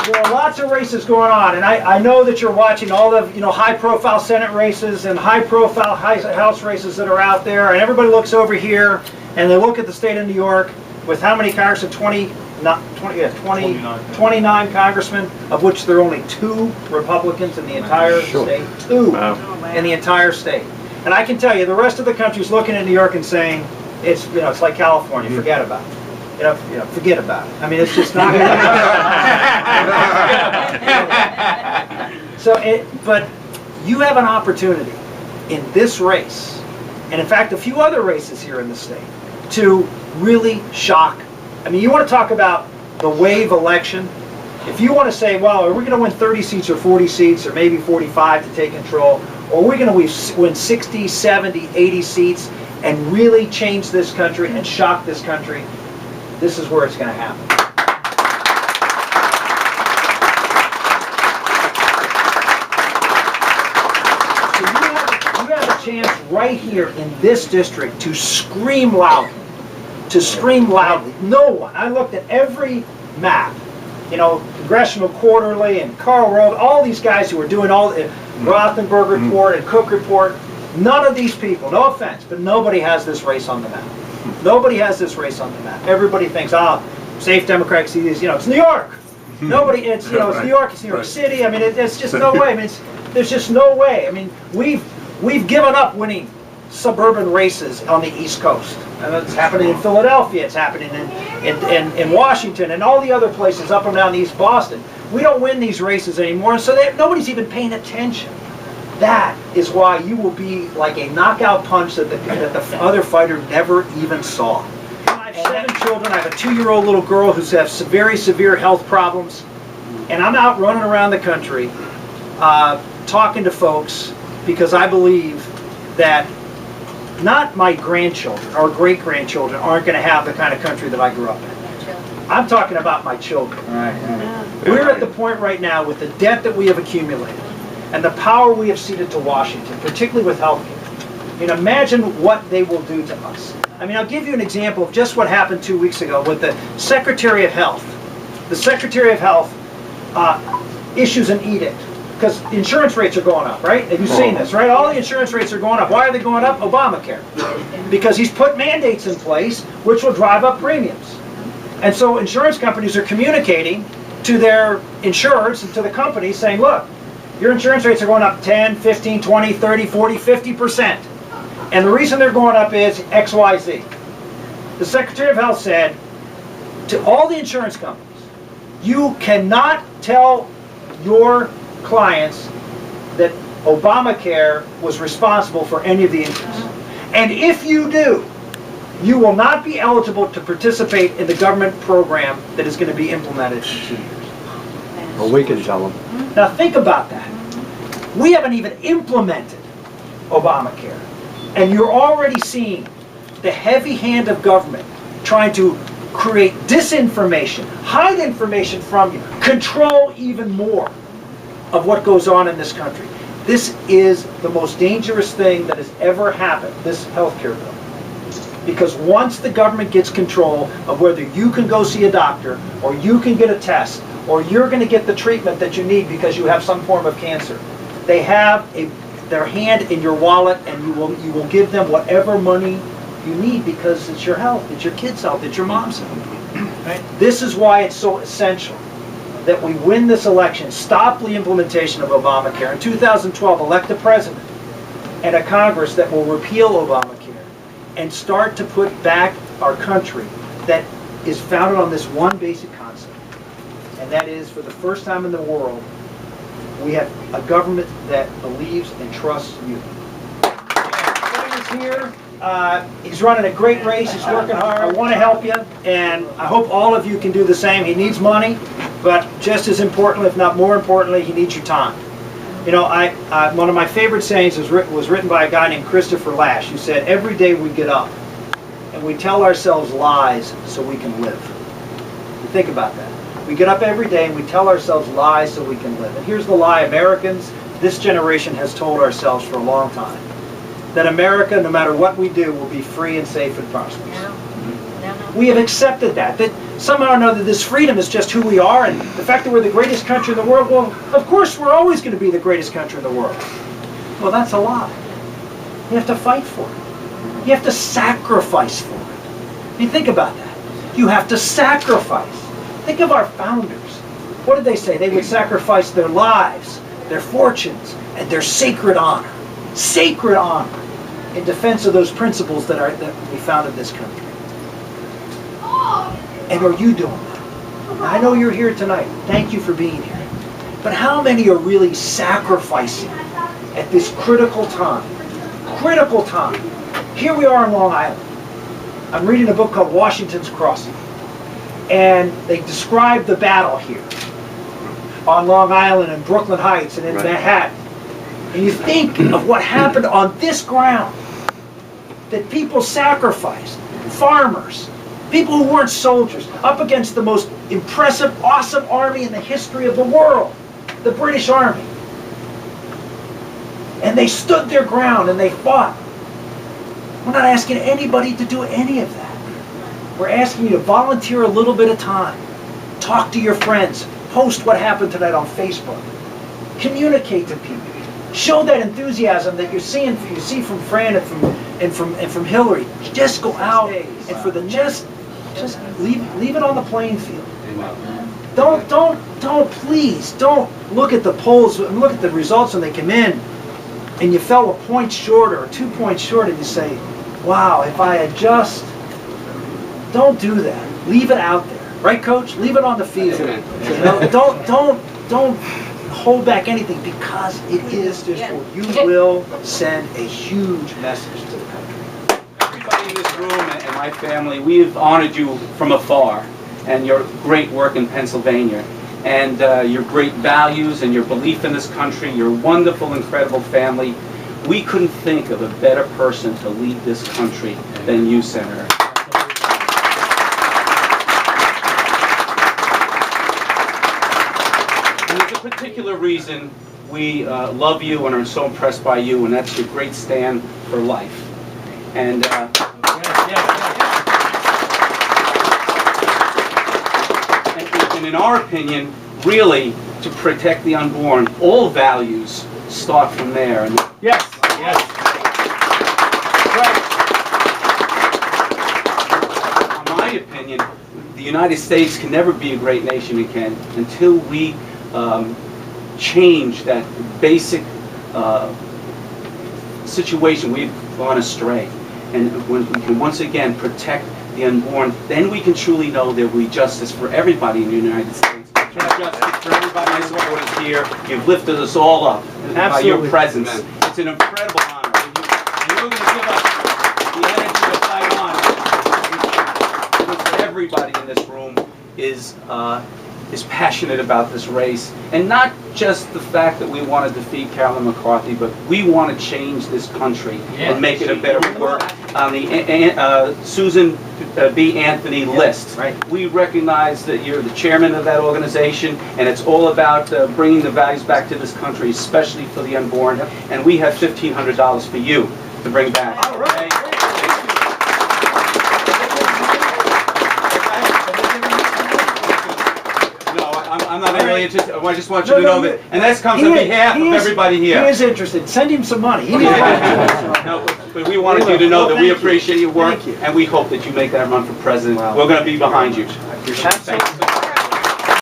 there are lots of races going on, and I know that you're watching all the high-profile Senate races and high-profile House races that are out there, and everybody looks over here and they look at the state of New York with how many congressmen? 29 congressmen, of which there are only 2 Republicans in the entire state. 2 in the entire state. And I can tell you, the rest of the country's looking at New York and saying, it's it's like California. Forget about it. Forget about it. I mean, it's just not going to but you have an opportunity in this race, and in fact a few other races here in the state, to really shock. I mean, you want to talk about the wave election. If you want to say, well, are we going to win 30 seats or 40 seats or maybe 45 to take control, or are we going to win 60, 70, 80 seats and really change this country and shock this country, this is where it's going to happen. So you have a chance right here in this district to scream loudly. To scream loudly. No one. I looked at every map. Congressional Quarterly and Karl Rove, all these guys who are doing all the Rothenberg report and Cook report. None of these people, no offense, but nobody has this race on the map. Nobody has this race on the map. Everybody thinks, safe Democratic cities, it's New York. Nobody, it's New York, it's New York City. I mean, there's just no way. I mean, there's just no way. I mean, we've given up winning suburban races on the East Coast. And it's happening in Philadelphia, it's happening in Washington, and all the other places up and down East Boston. We don't win these races anymore, so nobody's even paying attention. That is why you will be like a knockout punch that the other fighter never even saw. I have 7 children. I have a 2-year-old little girl who has very severe health problems, and I'm out running around the country talking to folks because I believe that not my grandchildren or great-grandchildren aren't going to have the kind of country that I grew up in. I'm talking about my children. We're at the point right now with the debt that we have accumulated and the power we have ceded to Washington, particularly with health care. I mean, imagine what they will do to us. I mean, I'll give you an example of just what happened 2 weeks ago with the Secretary of Health. The Secretary of Health issues an edict because insurance rates are going up, right? Have you seen this, right? All the insurance rates are going up. Why are they going up? Obamacare. Because he's put mandates in place which will drive up premiums. And so insurance companies are communicating to their insurers and to the companies saying, look, your insurance rates are going up 10, 15, 20, 30, 40, 50%. And the reason they're going up is X, Y, Z. The Secretary of Health said to all the insurance companies, you cannot tell your clients that Obamacare was responsible for any of the increase. And if you do, you will not be eligible to participate in the government program that is going to be implemented in 2 years. Well, we can tell them. Now think about that. We haven't even implemented Obamacare. And you're already seeing the heavy hand of government trying to create disinformation, hide information from you, control even more of what goes on in this country. This is the most dangerous thing that has ever happened, this health care bill. Because once the government gets control of whether you can go see a doctor, or you can get a test, or you're going to get the treatment that you need because you have some form of cancer, they have their hand in your wallet, and you will give them whatever money you need because it's your health, it's your kid's health, it's your mom's health. Right? This is why it's so essential that we win this election, stop the implementation of Obamacare. In 2012, elect a president and a Congress that will repeal Obamacare and start to put back our country that is founded on this one basic concept. And that is, for the first time in the world, we have a government that believes and trusts you. Frank is here. He's running a great race. He's working hard. I want to help you, and I hope all of you can do the same. He needs money, but just as importantly, if not more importantly, he needs your time. You know, one of my favorite sayings was written by a guy named Christopher Lash, who said, every day we get up and we tell ourselves lies so we can live. You think about that. We get up every day and we tell ourselves lies so we can live. And here's the lie Americans, this generation has told ourselves for a long time. That America, no matter what we do, will be free and safe and prosperous. No. We have accepted that somehow or another this freedom is just who we are, and the fact that we're the greatest country in the world, well, of course we're always going to be the greatest country in the world. Well, that's a lie. You have to fight for it. You have to sacrifice for it. I mean, think about that. You have to sacrifice. Think of our founders. What did they say? They would sacrifice their lives, their fortunes, and their sacred honor. Sacred honor in defense of those principles that we founded this country. And are you doing that? Now, I know you're here tonight. Thank you for being here. But how many are really sacrificing at this critical time? Critical time. Here we are on Long Island. I'm reading a book called Washington's Crossing. And they describe the battle here on Long Island and Brooklyn Heights and in Manhattan. And you think of what happened on this ground, that people sacrificed, farmers, people who weren't soldiers, up against the most impressive, awesome army in the history of the world, the British Army. And they stood their ground and they fought. We're not asking anybody to do any of that. We're asking you to volunteer a little bit of time. Talk to your friends. Post what happened tonight on Facebook. Communicate to people. Show that enthusiasm that you see from Fran and from Hillary. Just go out and for the just leave it on the playing field. Please don't look at the polls and look at the results when they come in and you fell a point short or 2 points short and you say, wow, if I had just... Don't do that. Leave it out there. Right, Coach? Leave it on the field. You know, don't hold back anything, because it is just you will send a huge message to the country. Everybody in this room and my family, we've honored you from afar and your great work in Pennsylvania and your great values and your belief in this country, your wonderful, incredible family. We couldn't think of a better person to lead this country than you, Senator. And there's a particular reason we love you and are so impressed by you, and that's your great stand for life. And and in our opinion, really, to protect the unborn, all values start from there. And Yes. Right. in my opinion, the United States can never be a great nation again until we change that basic situation we've gone astray. And when we can once again protect the unborn, then we can truly know there will be justice for everybody in the United States. Justice for everybody who is here. You've lifted us all up by your presence. It's an incredible honor. And you're going to give us the energy to fight on. Because everybody in this room is passionate about this race, and not just the fact that we want to defeat Carolyn McCarthy, but we want to change this country and make it a better work on the Susan B. Anthony list. Right. We recognize that you're the chairman of that organization, and it's all about bringing the values back to this country, especially for the unborn. And we have $1,500 for you to bring back. All right. I'm not really interested. I just want you to know that, and this comes on behalf of everybody here. He is interested. Send him some money. No, but we wanted you to know that we appreciate your work, and we hope that you make that run for president. We're going to be behind you. Absolutely.